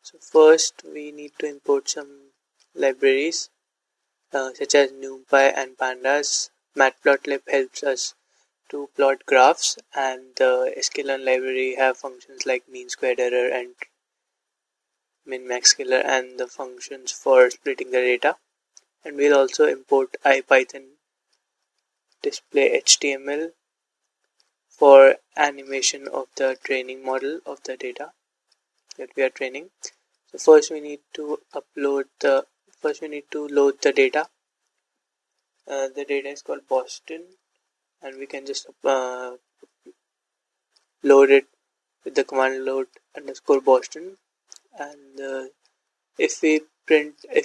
So first we need to import some libraries such as NumPy and Pandas. Matplotlib helps us to plot graphs, and the sklearn library have functions like mean squared error and min max scalar and the functions for splitting the data. And we'll also import IPython display HTML for animation of the training model of the data that we are training. So first we need to load the data. The data is called Boston, and we can just load it with the command load underscore Boston. And if we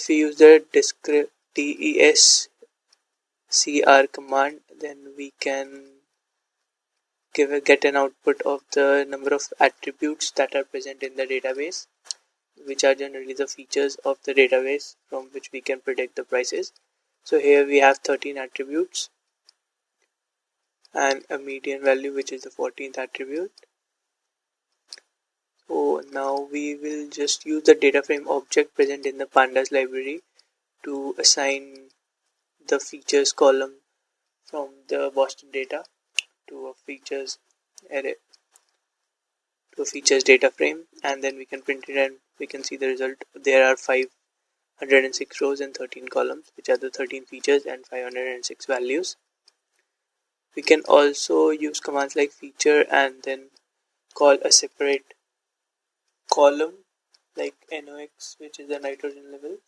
use the descr command, then we can get an output of the number of attributes that are present in the database, which are generally the features of the database from which we can predict the prices. So here we have 13 attributes and a median value, which is the 14th attribute. So now we will just use the data frame object present in the pandas library to assign the features column from the Boston data to a features array, to a features data frame, and then we can print it and we can see the result. There are 506 rows and 13 columns, which are the 13 features and 506 values. We can also use commands like feature and then call a separate column like NOx, which is the nitrogen level,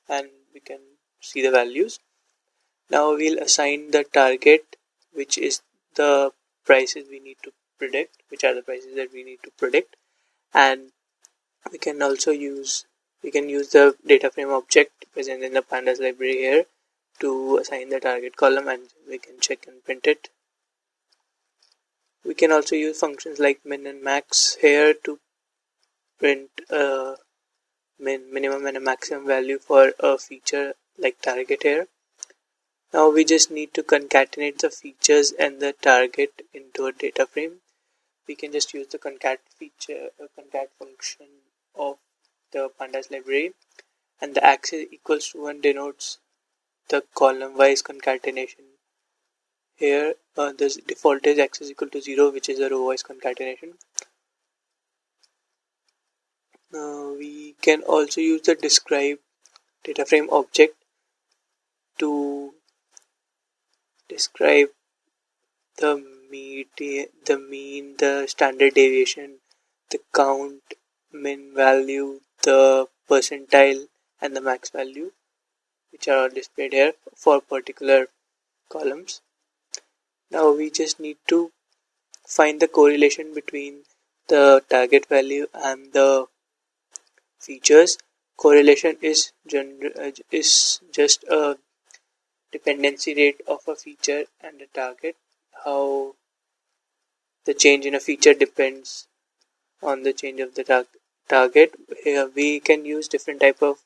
and we can see the values. Now we'll assign the target, which is the prices we need to predict, which are the prices that we need to predict, and we can use the data frame object present in the pandas library here to assign the target column, and we can check and print it. We can also use functions like min and max here to print a minimum and a maximum value for a feature like target here. Now we just need to concatenate the features and the target into a data frame. We can just use the concat function of the pandas library, and the axis equals to 1 denotes the column wise concatenation. Here the default is axis equal to 0, which is a row wise concatenation. We can also use the describe data frame object to describe the mean, the standard deviation, the count, min value, the percentile, and the max value, which are all displayed here for particular columns. Now we just need to find the correlation between the target value and the features. Correlation is just a dependency rate of a feature and a target. How the change in a feature depends on the change of the target. Here we can use different type of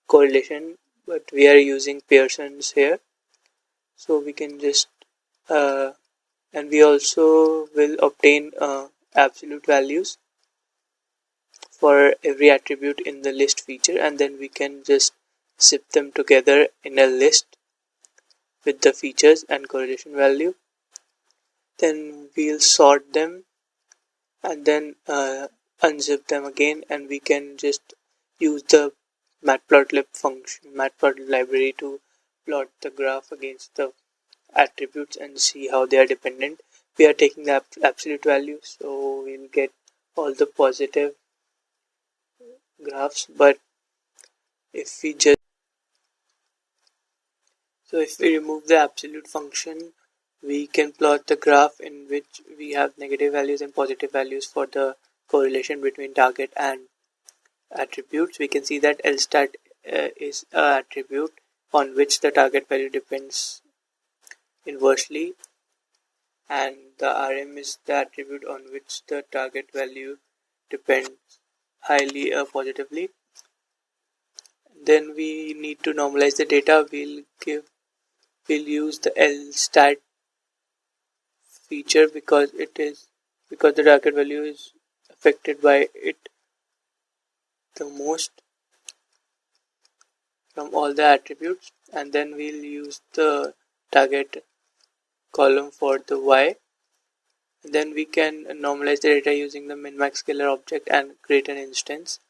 correlation, but we are using Pearson's here. So we can just and we also will obtain absolute values for every attribute in the list feature, and then we can just zip them together in a list with the features and correlation value. Then we'll sort them and then unzip them again, and we can just use the matplotlib function, matplotlib library, to plot the graph against the attributes and see how they are dependent. We are taking the absolute value, so we'll get all the positive graphs, but if we remove the absolute function, we can plot the graph in which we have negative values and positive values for the correlation between target and attributes. We can see that lstat is an attribute on which the target value depends inversely, and the rm is the attribute on which the target value depends highly positively. Then we need to normalize the data. We'll use the lstat feature because the target value is affected by it the most from all the attributes, and then we'll use the target column for the y. Then we can normalize the data using the min-max scalar object and create an instance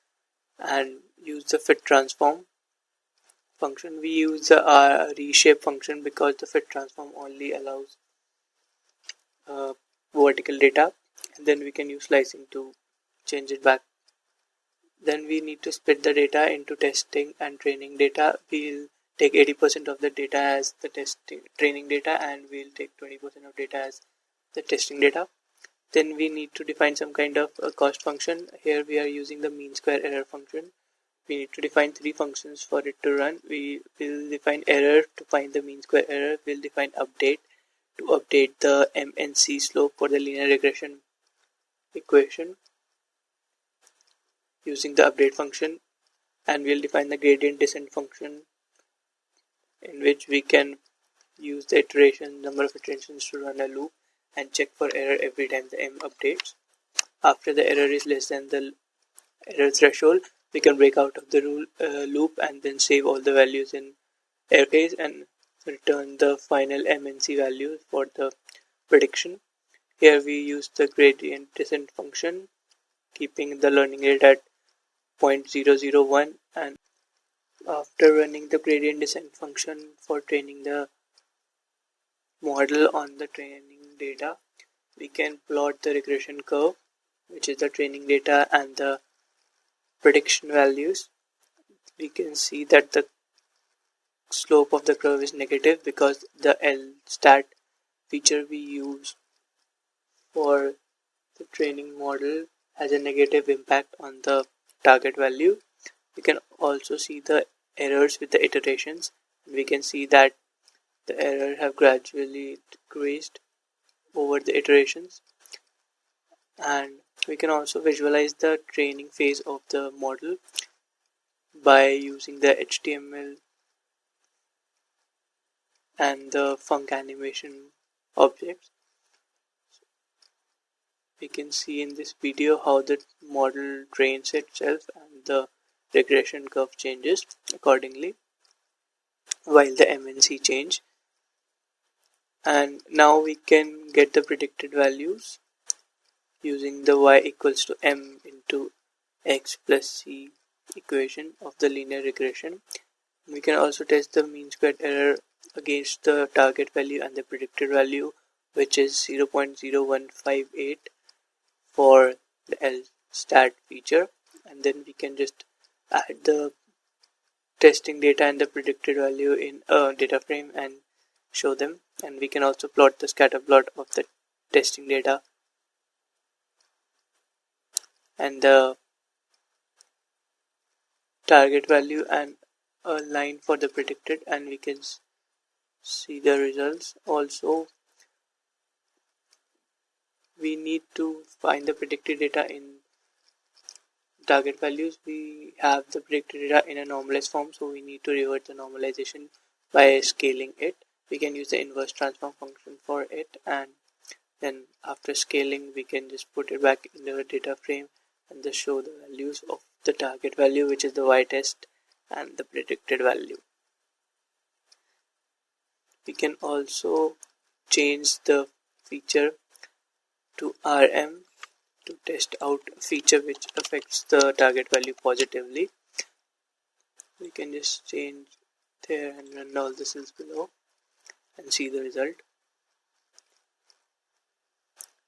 and use the fit transform function. We use the reshape function because the fit transform only allows vertical data, and then we can use slicing to change it back. Then we need to split the data into testing and training data. We'll take 80% of the data as the training data, and we'll take 20% of data as the testing data. Then we need to define some kind of a cost function. Here we are using the mean square error function. We need to define 3 functions for it to run. We will define error to find the mean square error. We'll define update to update the MNC slope for the linear regression equation using the update function, and we'll define the gradient descent function in which we can use the number of iterations to run a loop and check for error every time the M updates. After the error is less than the error threshold, we can break out of the loop and then save all the values in error case and return the final MNC value for the prediction. Here we use the gradient descent function, keeping the learning rate at 0.001, and after running the gradient descent function for training the model on the training data, we can plot the regression curve, which is the training data and the prediction values. We can see that the slope of the curve is negative because the LSTAT feature we use for the training model has a negative impact on the target value. We can also see the errors with the iterations. We can see that the error have gradually decreased over the iterations, and we can also visualize the training phase of the model by using the HTML and the func animation objects. We can see in this video how the model trains itself and the regression curve changes accordingly while the MNC change. And now we can get the predicted values using the y equals to m into x plus c equation of the linear regression. We can also test the mean squared error against the target value and the predicted value, which is 0.0158 for the LSTAT feature, and then we can just add the testing data and the predicted value in a data frame and show them. And we can also plot the scatter plot of the testing data and the target value and a line for the predicted, and we can see the results. Also, we need to find the predicted data in target values. We have the predicted data in a normalized form, so we need to revert the normalization by scaling it. We can use the inverse transform function for it, and then after scaling we can just put it back in the data frame and just show the values of the target value, which is the y-test, and the predicted value. We can also change the feature to RM to test out a feature which affects the target value positively. We can just change there and run all the cells below and see the result.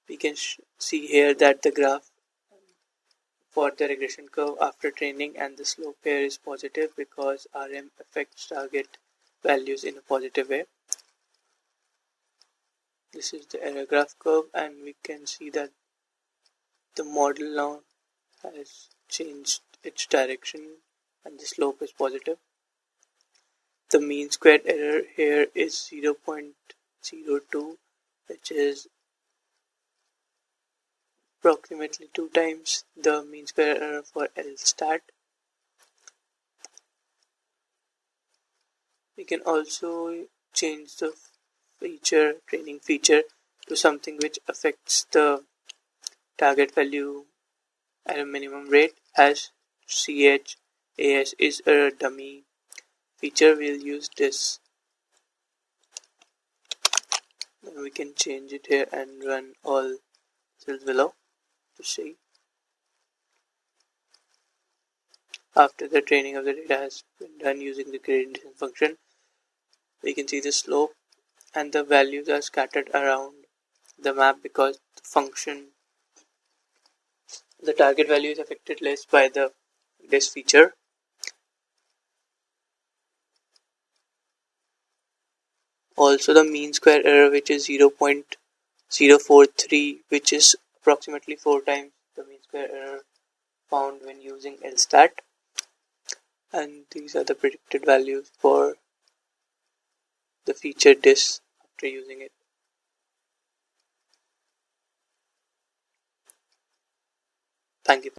We can see here that the graph for the regression curve after training and the slope here is positive because RM affects target values in a positive way. This is the error graph curve, and we can see that the model now has changed its direction and the slope is positive. The mean squared error here is 0.02, which is approximately 2 times the mean square error for LSTAT. We can also change the training feature to something which affects the target value at a minimum rate, as CHAS is a dummy feature. We'll use this. Then we can change it here and run all cells below to see. After the training of the data has been done using the gradient descent function, we can see the slope and the values are scattered around the map because the target value is affected less by this feature. Also the mean square error, which is 0.043, which is approximately 4 times the mean square error found when using LSTAT. And these are the predicted values for the feature DIS after using it. Thank you.